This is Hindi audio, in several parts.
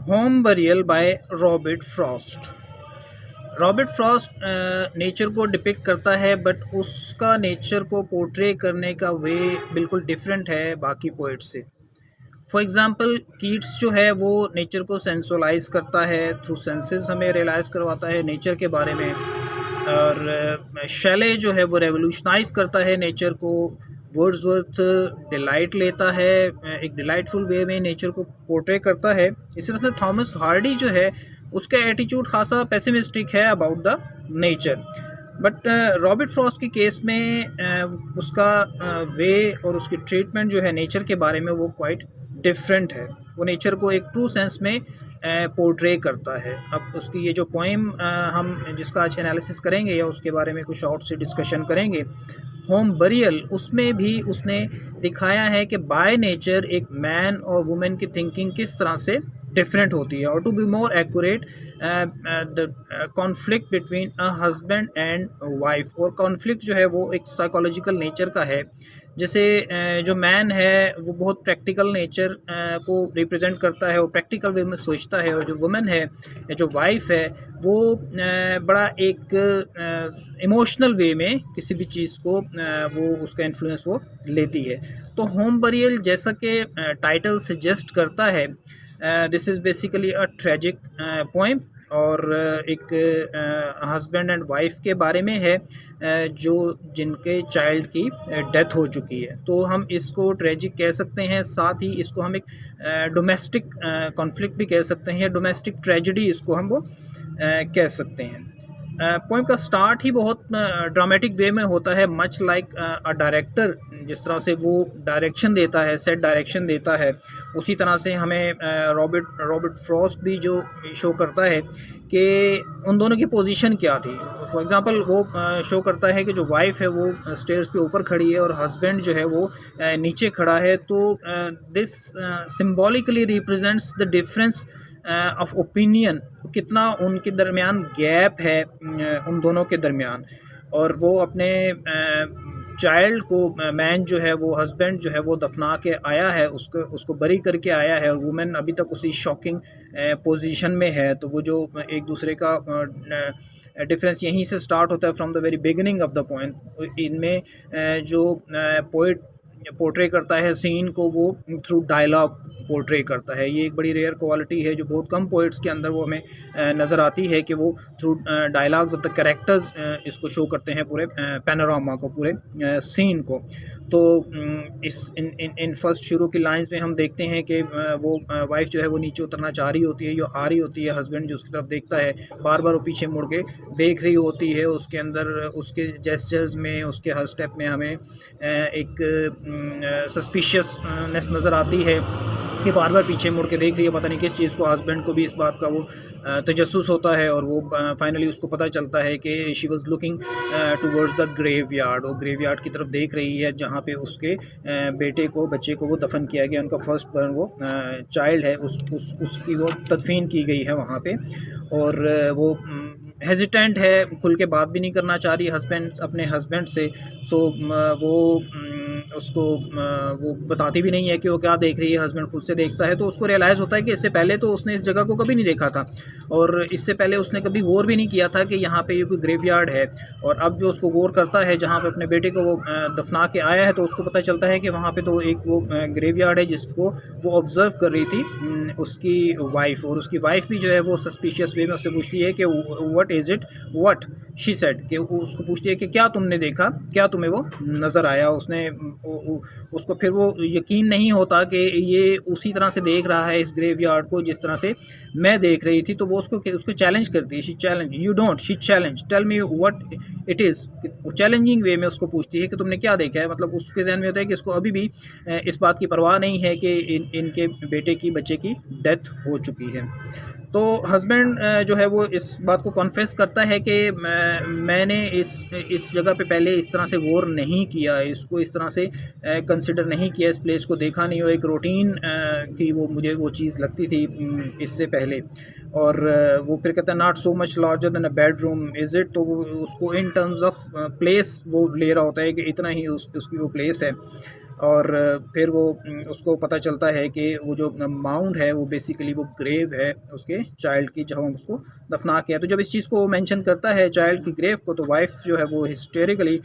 Home burial by Robert Frost. Robert Frost nature को डिपिक्ट करता है, बट उसका नेचर को पोर्ट्रे करने का वे बिल्कुल डिफरेंट है बाकी पोइट से। फॉर एग्ज़ाम्पल कीट्स जो है वो नेचर को सेंसुअलाइज करता है, थ्रू सेंसेस हमें रियलाइज़ करवाता है नेचर के बारे में। और शैले जो है वो रेवोल्यूशनाइज करता है नेचर को। वर्ड्सवर्थ डिलाइट लेता है, एक डिलाइटफुल वे में नेचर को पोर्ट्रे करता है। इसी तरह से थॉमस हार्डी जो है उसका एटीट्यूड खासा पेसिमिस्टिक है about the nature. But Robert Frost के केस में उसका वे और उसकी ट्रीटमेंट जो है नेचर के बारे में वो क्वाइट डिफरेंट है। वो नेचर को एक ट्रू सेंस में पोर्ट्रे करता है। अब उसकी ये जो पोएम हम जिसका आज एनालिसिस करेंगे या उसके बारे में कुछ शॉर्ट से डिस्कशन करेंगे, होम बरियल, उसमें भी उसने दिखाया है कि बाय नेचर एक मैन और वुमेन की थिंकिंग किस तरह से डिफरेंट होती है। और to be more accurate, the conflict between a husband and wife. और कॉन्फ्लिक्ट जो है वो एक साइकोलॉजिकल नेचर का है। जैसे जो मैन है वो बहुत प्रैक्टिकल नेचर को रिप्रेजेंट करता है, वो प्रैक्टिकल वे में सोचता है। और जो वुमेन है या जो वाइफ है वो बड़ा एक इमोशनल वे में किसी भी चीज़ को वो उसका इन्फ्लुएंस वो लेती है। तो होम बरियल जैसा कि टाइटल सजेस्ट करता है, this is basically a tragic poem. और एक हस्बैंड एंड वाइफ के बारे में है जो जिनके चाइल्ड की डेथ हो चुकी है। तो हम इसको ट्रेजिक कह सकते हैं, साथ ही इसको हम एक डोमेस्टिक कॉन्फ्लिक्ट भी कह सकते हैं, या डोमेस्टिक ट्रेजिडी इसको हम वो कह सकते हैं। पोएम का स्टार्ट ही बहुत ड्रामेटिक वे में होता है, मच लाइक अ डायरेक्टर जिस तरह से वो डायरेक्शन देता है, सेट डायरेक्शन देता है, उसी तरह से हमें रॉबर्ट फ्रॉस्ट भी जो शो करता है कि उन दोनों की पोजीशन क्या थी। फॉर एग्जांपल वो शो करता है कि जो वाइफ है वो स्टेयर्स पे ऊपर खड़ी है और हस्बैंड जो है वो नीचे खड़ा है। तो this symbolically represents the difference of opinion, कितना उनके दरमियान गैप है उन दोनों के दरमियान। और वो अपने चाइल्ड को, मैन जो है वो हस्बैंड जो है वो दफना के आया है, उसको बरी करके आया है, और वुमेन अभी तक उसी शॉकिंग पोजीशन में है। तो वो जो एक दूसरे का डिफरेंस यहीं से स्टार्ट होता है, from the very beginning of the poem. इनमें जो पोइट पोर्ट्रे करता है सीन को, वो थ्रू डायलॉग पोर्ट्रे करता है। ये एक बड़ी रेयर क्वालिटी है जो बहुत कम पोइट्स के अंदर वो हमें नज़र आती है कि वो through dialogues of the characters इसको शो करते हैं, पूरे पैनोरामा को, पूरे सीन को। तो इस इन फर्स्ट शुरू की लाइंस में हम देखते हैं कि वो वाइफ जो है वो नीचे उतरना चाह रही होती है, जो आ रही होती है, हस्बैंड जो उसकी तरफ देखता है, बार बार वो पीछे मुड़ के देख रही होती है। उसके अंदर उसके जेस्चर्स में, उसके हर स्टेप में हमें एक सस्पिशियसनेस नज़र आती है कि बार बार पीछे मुड़ के देख रही है, पता नहीं किस चीज़ को। हस्बैंड को भी इस बात का वो तजस्सुस होता है, और वो फाइनली उसको पता चलता है कि she was looking towards the graveyard. वो ग्रेवयार्ड की तरफ देख रही है जहाँ पे उसके बच्चे को वो दफन किया गया, उनका फर्स्ट बर्न वो चाइल्ड है, उसकी वो तदफीन की गई है वहाँ पे। और वो हेजिटेंट है, खुल के बात भी नहीं करना चाह रही हस्बैंड अपने हस्बैंड से। सो वो उसको वो बताती भी नहीं है कि वो क्या देख रही है। हस्बैंड खुद से देखता है तो उसको रियलाइज़ होता है कि इससे पहले तो उसने इस जगह को कभी नहीं देखा था, और इससे पहले उसने कभी गौर भी नहीं किया था कि यहाँ पे ये कोई ग्रेवयार्ड है। और अब जो उसको गौर करता है जहाँ पे अपने बेटे को वो दफना के आया है, तो उसको पता चलता है कि वहाँ पे तो एक वो ग्रेवयार्ड है जिसको वो ऑब्ज़र्व कर रही थी उसकी वाइफ। और उसकी वाइफ भी जो है वो सस्पिशियस वे में उससे पूछती है कि what is it, what she said, कि उसको पूछती है कि क्या तुमने देखा, क्या तुम्हें वो नज़र आया। उसको फिर वो यकीन नहीं होता कि ये उसी तरह से देख रहा है इस ग्रेवयार्ड को जिस तरह से मैं देख रही थी। तो वो उसको चैलेंज करती है, she challenge, you don't, she challenge, tell me what it is. Challenging way में उसको पूछती है कि तुमने क्या देखा है। मतलब उसके जहन में होता है कि इसको अभी भी इस बात की परवाह नहीं है कि इनके बच्चे की डेथ हो चुकी है। तो हस्बैंड जो है वो इस बात को कॉन्फेस करता है कि मैंने इस जगह पे पहले इस तरह से गौर नहीं किया, इसको इस तरह से कंसिडर नहीं किया, इस प्लेस को देखा नहीं, हो एक रूटीन की मुझे वो चीज़ लगती थी इससे पहले। और वो फिर कहता है not so much larger than a bedroom is it. तो वो उसको इन टर्म्स ऑफ प्लेस वो ले रहा होता है कि इतना ही उसकी वो प्लेस है। और फिर वो उसको पता चलता है कि वो जो माउंड है वो बेसिकली वो ग्रेव है उसके चाइल्ड की, जहाँ उसको दफना के है। तो जब इस चीज़ को मेंशन करता है चाइल्ड की ग्रेव को, तो वाइफ जो है वो हिस्टेरिकली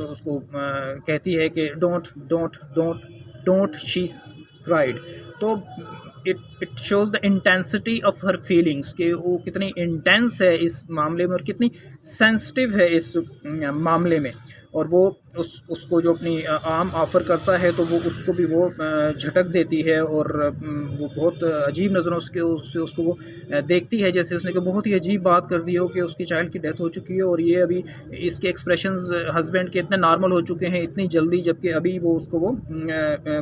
उसको कहती है कि don't don't don't don't, she cried. तो it shows the intensity of her feelings, कि वो कितनी इंटेंस है इस मामले में और कितनी सेंसिटिव है इस मामले में। और वो उसको जो अपनी आर्म ऑफ़र करता है तो वो उसको भी वो झटक देती है, और वो बहुत अजीब नज़रों से उससे उसको वो देखती है, जैसे उसने कोई बहुत ही अजीब बात कर दी हो कि उसकी चाइल्ड की डेथ हो चुकी है, और ये अभी इसके एक्सप्रेशंस हस्बैंड के इतने नॉर्मल हो चुके हैं इतनी जल्दी, जबकि अभी वो उसको वो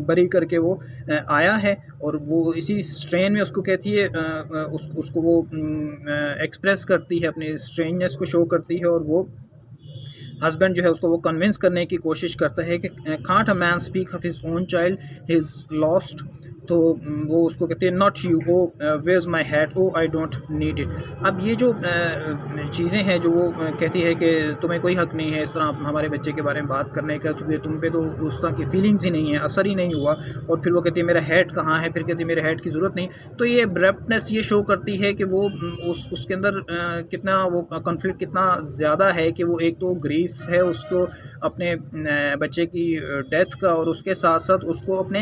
बरी करके वो आया है। और वो इसी स्ट्रेन में उसको कहती है, उसको वो एक्सप्रेस करती है, अपनी स्ट्रेंजनेस को शो करती है, और वो हस्बैंड जो है उसको वो कन्विंस करने की कोशिश करता है कि can't a man speak of his own child, he is lost. तो वो उसको कहते हैं not you, oh where's my hat, oh I don't need it. अब ये जो चीज़ें हैं जो वो कहती है कि तुम्हें कोई हक़ नहीं है इस तरह हमारे बच्चे के बारे में बात करने का, क्योंकि तुम पे तो उस तरह की फीलिंग्स ही नहीं है, असर ही नहीं हुआ। और फिर वो कहती है मेरा हैट कहाँ है, फिर कहती है मेरे हैट की ज़रूरत नहीं। तो ये एब्रप्टनेस ये शो करती है कि वो उसके अंदर कितना वो कॉन्फ्लिक्ट कितना ज़्यादा है, कि वो एक तो ग्रीफ है उसको अपने बच्चे की डेथ का, और उसके साथ साथ उसको अपने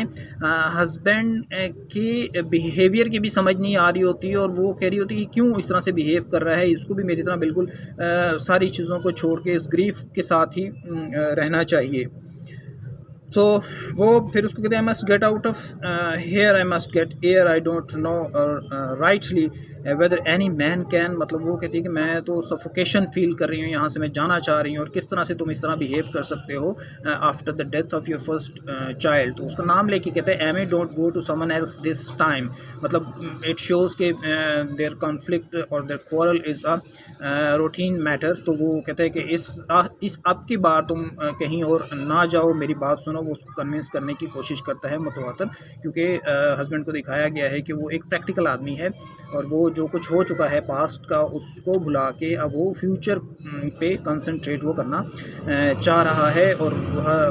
हस्बैंड की बिहेवियर की भी समझ नहीं आ रही होती है, और वो कह रही होती है कि क्यों इस तरह से बिहेव कर रहा है, इसको भी मेरी तरह बिल्कुल सारी चीज़ों को छोड़ के इस ग्रीफ के साथ ही रहना चाहिए। तो वो फिर उसको कहते हैं I must get out of here, I must get air, I don't know rightly whether any man can. मतलब वो कहती है कि मैं तो सफोकेशन फील कर रही हूँ, यहाँ से मैं जाना चाह रही हूँ, और किस तरह से तुम इस तरह बिहेव कर सकते हो after the death of your first child. तो उसका नाम लेके कहते हैं Amy don't go to someone else this time. मतलब इट शोज़ के देयर कॉन्फ्लिक्ट और their quarrel is a routine matter. तो वो कहते हैं कि इस अब की बार तुम कहीं और ना जाओ, मेरी बात सुनो। वो उसको कन्विंस करने की कोशिश करता है मुतवातर, क्योंकि हस्बैंड को दिखाया गया है कि वो एक प्रैक्टिकल आदमी है, और वो जो कुछ हो चुका है पास्ट का उसको भुला के अब वो फ्यूचर पे कंसंट्रेट वो करना चाह रहा है। और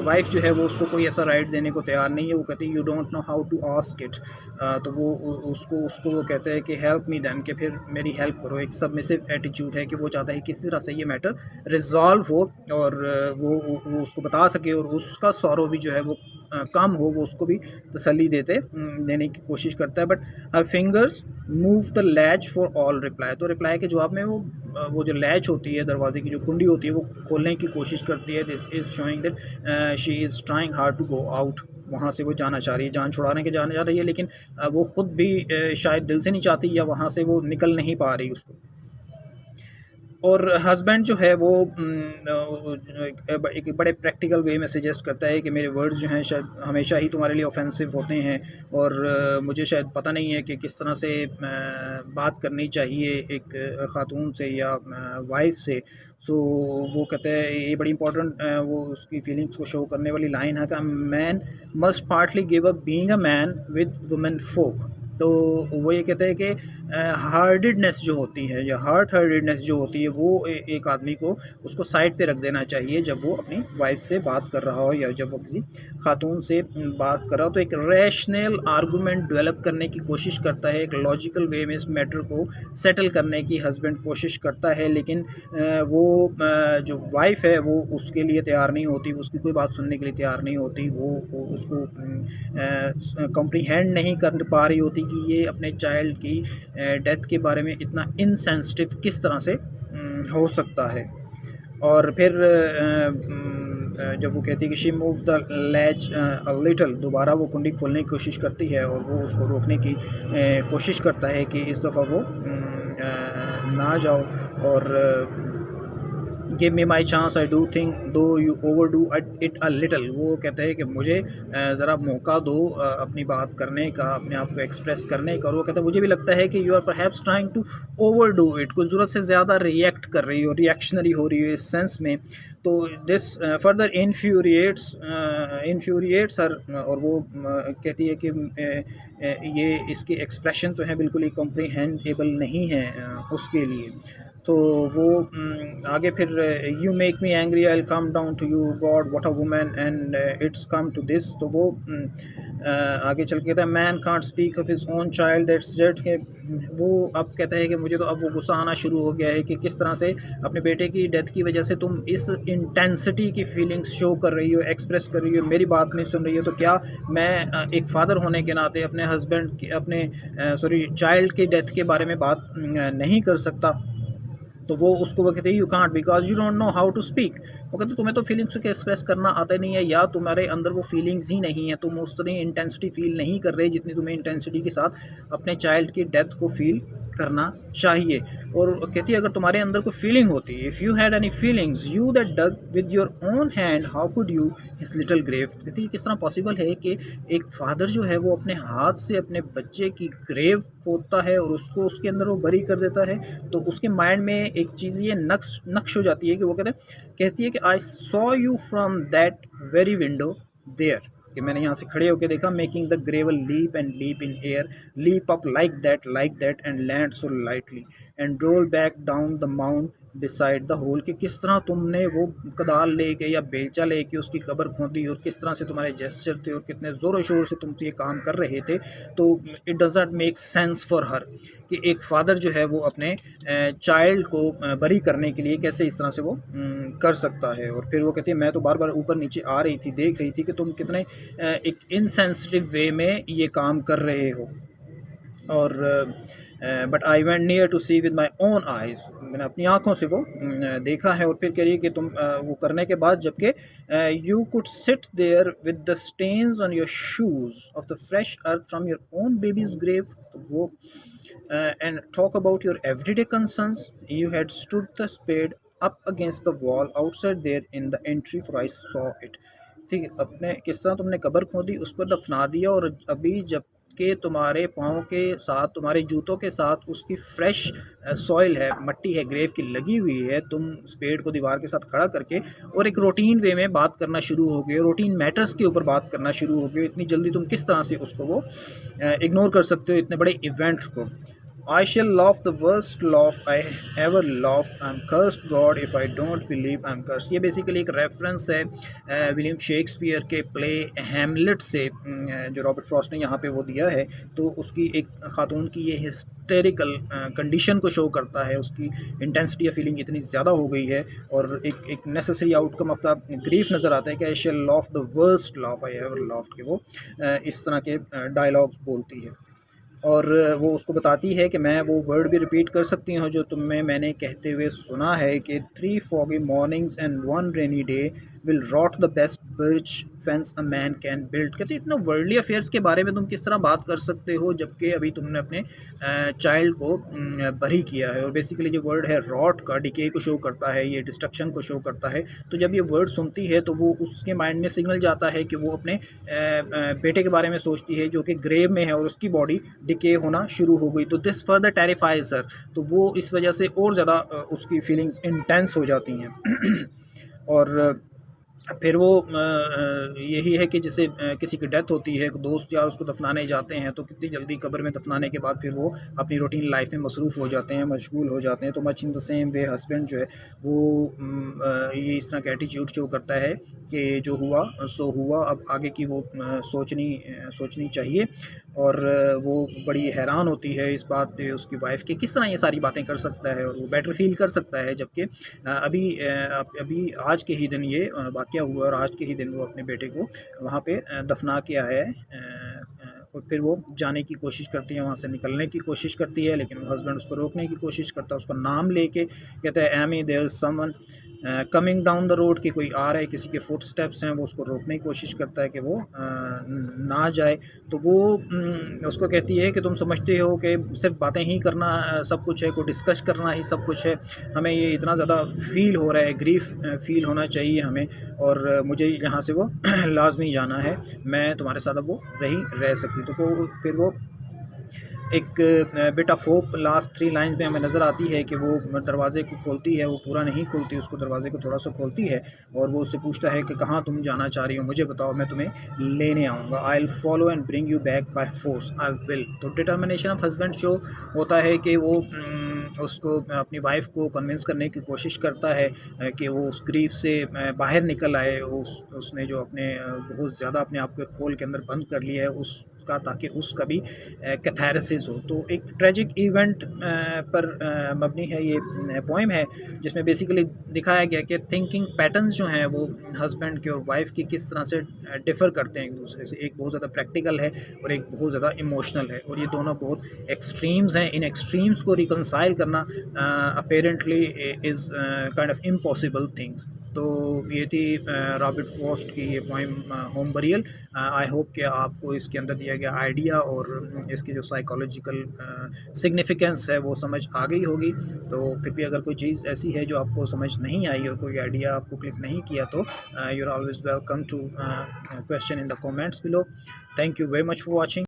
वाइफ जो है वो उसको कोई ऐसा राइट देने को तैयार नहीं है। वो कहती है you don't know how to ask it. तो वो उसको वो कहते हैं कि हेल्प मी देन, कि फिर मेरी हेल्प करो। एक सबमिसिव एटीट्यूड है कि वो चाहता है किसी तरह से ये मैटर रिजॉल्व हो, और वो उसको बता सके, और उसका सौरव भी जो है वो कम हो, वो उसको भी तसल्ली देने की कोशिश करता है। But her fingers move the latch for all reply. तो रिप्लाई के जवाब में वो जो लैच होती है, दरवाजे की जो कुंडी होती है, वो खोलने की कोशिश करती है। This is showing that she is trying hard to go out. वहाँ से वो जाना चाह रही है, जान छुड़ाने के जाने जा रही है, लेकिन वो ख़ुद भी शायद दिल से नहीं चाहती, या वहाँ से वो निकल नहीं पा रही उसको। और हस्बैंड जो है वो एक बड़े प्रैक्टिकल वे में सजेस्ट करता है कि मेरे वर्ड्स जो हैं शायद हमेशा ही तुम्हारे लिए ऑफेंसिव होते हैं, और मुझे शायद पता नहीं है कि किस तरह से बात करनी चाहिए एक ख़ातून से या वाइफ से। सो वो कहते हैं ये बड़ी इंपॉर्टेंट वो उसकी फीलिंग्स को शो करने वाली लाइन है कि man must partly give up being a man with women folk. तो वो ये कहते हैं कि हार्डेडनेस जो होती है, या हार्डेडनेस जो होती है, वो एक आदमी को उसको साइड पे रख देना चाहिए जब वो अपनी वाइफ से बात कर रहा हो, या जब वो किसी खातून से बात कर रहा हो। तो एक रैशनल आर्गूमेंट डेवलप करने की कोशिश करता है, एक लॉजिकल वे में इस मैटर को सेटल करने की हस्बैंड कोशिश करता है, लेकिन वो जो वाइफ है वो उसके लिए तैयार नहीं होती, उसकी कोई बात सुनने के लिए तैयार नहीं होती। वो उसको कॉम्प्रीहेंड नहीं कर पा रही होती कि ये अपने चाइल्ड की डेथ के बारे में इतना इनसेंसिटिव किस तरह से हो सकता है। और फिर जब वो कहती है कि she move the latch a little, दोबारा वो कुंडी खोलने की कोशिश करती है, और वो उसको रोकने की कोशिश करता है कि इस दफ़ा वो ना जाओ, और give me my chance I do think though you over do it a little. वो कहते हैं कि मुझे ज़रा मौका दो अपनी बात करने का, अपने आप को एक्सप्रेस करने का। और वो कहता है मुझे भी लगता है कि you are perhaps trying to over do it, कुछ ज़रूरत से ज़्यादा रिएक्ट कर रही हो, रिएक्शनरी हो रही हो इस सेंस में। तो दिस फर्दर इन्फ्यूरिएट्स हर। और वो कहती है कि ये इसके एक्सप्रेशन जो हैं बिल्कुल ही कॉम्प्रीहेंडेबल नहीं हैं उसके लिए। तो वो आगे फिर you make me angry I will come down to you God what a woman and it's come to this. तो वो आगे चल के कहता है man can't speak of his own child that's dead के वो अब कहता है कि मुझे तो अब वो गुस्सा आना शुरू हो गया है कि किस तरह से अपने बेटे की डेथ की वजह से तुम इस इंटेंसिटी की फीलिंग्स शो कर रही हो, एक्सप्रेस कर रही हो, मेरी बात नहीं सुन रही हो। तो क्या मैं एक फ़ादर होने के नाते अपने हस्बैंड की अपने चाइल्ड की डेथ के बारे में बात नहीं कर सकता। तो वो कहते हैं you can't because you don't know how to speak. वो कहते तुम्हें तो फीलिंग्स को एक्सप्रेस करना आता नहीं है, या तुम्हारे अंदर वो फीलिंग्स ही नहीं है, तुम उस तरह इंटेंसिटी फील नहीं कर रहे जितनी तुम्हें इंटेंसिटी के साथ अपने चाइल्ड की डेथ को फील करना चाहिए। और कहती है अगर तुम्हारे अंदर कोई फीलिंग होती, if you had any feelings you that dug with your own hand how could you his little grave. कहती है किस तरह पॉसिबल है कि एक फादर जो है वो अपने हाथ से अपने बच्चे की ग्रेव खोदता है और उसको उसके अंदर वो बरी कर देता है। तो उसके माइंड में एक चीज़ ये नक्श हो जाती है कि वो कहती है कि I saw you from that very window there, कि मैंने यहाँ से खड़े होकर देखा making the gravel leap and leap in air, leap up like that and land so lightly and roll back down the mount beside the hole. कि किस तरह तुमने वो कदाल लेके या बेलचा लेके उसकी कब्र खोदी और किस तरह से तुम्हारे जेस्चर थे और कितने ज़ोर शोर से तुम ये काम कर रहे थे। तो it does not make sense for her कि एक फादर जो है वो अपने चाइल्ड को बरी करने के लिए कैसे इस तरह से वो कर सकता है। और फिर वो कहती है मैं तो बार बार ऊपर नीचे आ रही थी, देख रही थी कि तुम कितने एक इनसेंसिटिव वे में ये काम कर रहे हो। और but I went near to see with my own eyes, मैंने अपनी आँखों से वो देखा है। और फिर कह रही है कि तुम वो करने के बाद जबकि you could sit there with the stains on your shoes of the fresh earth from your own baby's grave. तो वो and talk about your everyday concerns you had stood the spade up against the wall outside there in the entry for I saw it. ठीक है, अपने किस तरह तुमने कब्र खोदी, उसको दफना दिया, और अभी जब के तुम्हारे पाँव के साथ तुम्हारे जूतों के साथ उसकी फ्रेश सॉइल है, मट्टी है ग्रेव की लगी हुई है, तुम उस पेड़ को दीवार के साथ खड़ा करके और एक रूटीन वे में बात करना शुरू हो गए, रूटीन मैटर्स के ऊपर बात करना शुरू हो गए। इतनी जल्दी तुम किस तरह से उसको वो इग्नोर कर सकते हो इतने बड़े इवेंट को। I shall laugh the worst laugh I ever laughed. I'm cursed God if I don't believe I'm cursed। ये बेसिकली एक रेफरेंस है विलियम शेक्सपियर के प्ले हैमलेट से जो रॉबर्ट फ्रॉस्ट ने यहाँ पे वो दिया है। तो उसकी एक खातून की ये हिस्टेरिकल कंडीशन को शो करता है, उसकी इंटेंसिटी ऑफ फीलिंग इतनी ज़्यादा हो गई है और एक necessary outcome of the grief नज़र आता है कि I shall laugh the worst laugh I ever laughed, कि वो इस तरह के डायलॉग्स बोलती है। और वो उसको बताती है कि मैं वो वर्ड भी रिपीट कर सकती हूँ जो तुम्हें मैंने कहते हुए सुना है कि 3 foggy mornings and 1 rainy day will rot the best birch fence a man can build। कहते इतना वर्ल्डली अफेयर्स के बारे में तुम किस तरह बात कर सकते हो जबकि अभी तुमने अपने चाइल्ड को बरी किया है। और बेसिकली जो वर्ड है रॉट का डिके को शो करता है, ये डिस्ट्रक्शन को शो करता है। तो जब ये वर्ड सुनती है तो वो उसके माइंड में सिग्नल जाता है कि वो अपने बेटे के बारे में सोचती है जो कि ग्रेव में है और उसकी बॉडी डिके होना शुरू हो गई। तो दिस फर्दर टेरिफाइज हर, तो वो इस वजह से और ज़्यादा उसकी फीलिंग्स इंटेंस हो जाती हैं। और फिर वो यही है कि जैसे किसी की डेथ होती है, एक दोस्त या उसको दफनाने जाते हैं तो कितनी जल्दी कब्र में दफनाने के बाद फिर वो अपनी रूटीन लाइफ में मसरूफ़ हो जाते हैं, मशगूल हो जाते हैं। तो much in the same way husband जो है वो ये इस तरह का एटीट्यूड शो करता है कि जो हुआ सो हुआ, अब आगे की वो सोचनी चाहिए। और वो बड़ी हैरान होती है इस बात पे उसकी वाइफ के किस तरह ये सारी बातें कर सकता है और वो बेटर फील कर सकता है। जबकि अभी आज के ही दिन ये वाक़या हुआ और आज के ही दिन वो अपने बेटे को वहाँ पे दफना के आया है। और फिर वो जाने की कोशिश करती है, वहाँ से निकलने की कोशिश करती है, लेकिन वो हस्बैंड उसको रोकने की कोशिश करता है, उसका नाम लेके कहता है Amy there is someone coming down the road, कि कोई आ रहा है, किसी के फुट स्टेप्स हैं। वो उसको रोकने की कोशिश करता है कि वो ना जाए। तो वो उसको कहती है कि तुम समझते हो कि सिर्फ बातें ही करना सब कुछ है, कोई डिस्कस करना ही सब कुछ है, हमें ये इतना ज़्यादा फ़ील हो रहा है, ग्रीफ फ़ील होना चाहिए हमें, और मुझे यहाँ से वो लाजमी जाना है, मैं तुम्हारे साथ अब वो रह सकती। तो फिर वो एक bit of hope last 3 lines में हमें नज़र आती है कि वो दरवाज़े को खोलती है, वो पूरा नहीं खोलती, उसको दरवाज़े को थोड़ा सा खोलती है और वो उससे पूछता है कि कहाँ तुम जाना चाह रही हो, मुझे बताओ, मैं तुम्हें लेने आऊँगा। I will follow and bring you back by force, I will. तो डिटर्मिनेशन ऑफ हस्बैंड जो होता है कि वो उसको अपनी वाइफ को कन्विंस करने की कोशिश करता है कि वो उस ग्रीफ से बाहर निकल आए, उसने जो अपने बहुत ज़्यादा अपने आप को एक होल के अंदर बंद कर लिया है उसका, ताकि उसका भी कैथारसिस हो। तो एक ट्रेजिक इवेंट पर मबनी है ये पोएम है, जिसमें बेसिकली दिखाया गया कि थिंकिंग पैटर्न्स जो हैं वो हस्बैंड के और वाइफ की किस तरह से डिफ़र करते हैं एक दूसरे से। एक बहुत ज़्यादा प्रैक्टिकल है और एक बहुत ज़्यादा इमोशनल है, और ये दोनों बहुत एक्सट्रीम्स हैं। इन एक्सट्रीम्स को रिकंसाइल करना apparently is kind of impossible things. तो ये थी रॉबर्ट फ्रॉस्ट की ये poem home burial. I hope कि आपको इसके अंदर दिया गया आइडिया और इसकी जो साइकोलॉजिकल सिग्निफिकेंस है वो समझ आ गई होगी। तो फिर भी अगर कोई चीज़ ऐसी है जो आपको समझ नहीं आई और कोई आइडिया आपको क्लिक नहीं किया, तो you are always welcome to question in the comments below. Thank you very much for watching.